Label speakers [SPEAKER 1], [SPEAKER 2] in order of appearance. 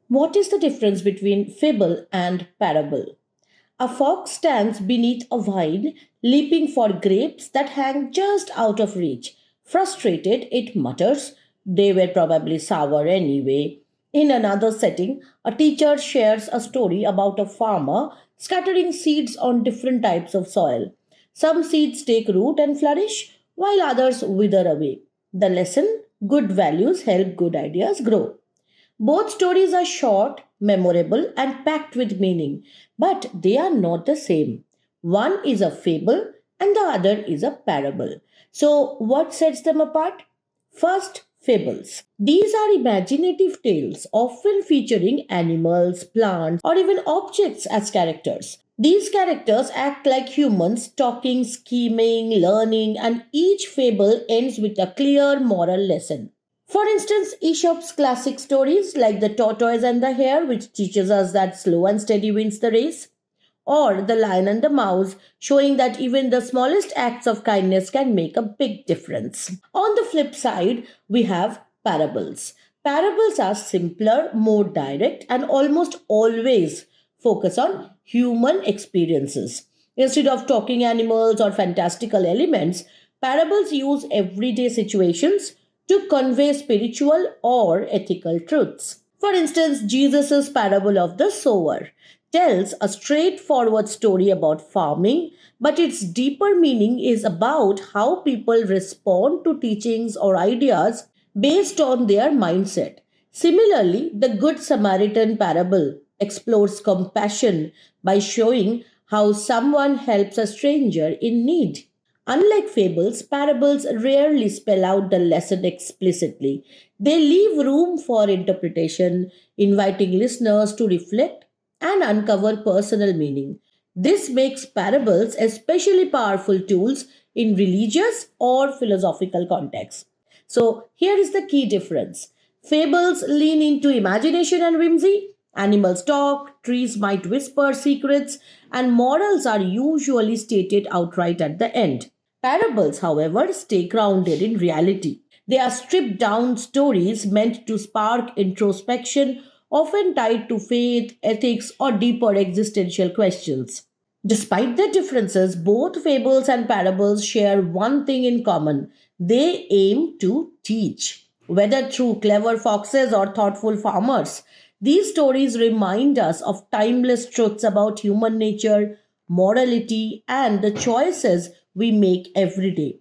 [SPEAKER 1] What is the difference between fable and parable? A fox stands beneath a vine, leaping for grapes that hang just out of reach. Frustrated, it mutters, "They were probably sour anyway." In another setting, a teacher shares a story about a farmer scattering seeds on different types of soil. Some seeds take root and flourish, while others wither away. The lesson: good values help good ideas grow. Both stories are short, memorable, and packed with meaning, but they are not the same. One is a fable and the other is a parable. So, what sets them apart? First, fables. These are imaginative tales, often featuring animals, plants, or even objects as characters. These characters act like humans, talking, scheming, learning, and each fable ends with a clear moral lesson. For instance, Aesop's classic stories like The Tortoise and the Hare, which teaches us that slow and steady wins the race, or The Lion and the Mouse, showing that even the smallest acts of kindness can make a big difference. On the flip side, we have parables. Parables are simpler, more direct, and almost always focus on human experiences. Instead of talking animals or fantastical elements, parables use everyday situations to convey spiritual or ethical truths. For instance, Jesus' parable of the sower tells a straightforward story about farming, but its deeper meaning is about how people respond to teachings or ideas based on their mindset. Similarly, the Good Samaritan parable explores compassion by showing how someone helps a stranger in need. Unlike fables, parables rarely spell out the lesson explicitly. They leave room for interpretation, inviting listeners to reflect and uncover personal meaning. This makes parables especially powerful tools in religious or philosophical contexts. So, here is the key difference: fables lean into imagination and whimsy, animals talk, trees might whisper secrets, and morals are usually stated outright at the end. Parables, however, stay grounded in reality. They are stripped down stories meant to spark introspection, often tied to faith, ethics, or deeper existential questions. Despite their differences, both fables and parables share one thing in common: they aim to teach. Whether through clever foxes or thoughtful farmers, these stories remind us of timeless truths about human nature, morality, and the choices we make every day.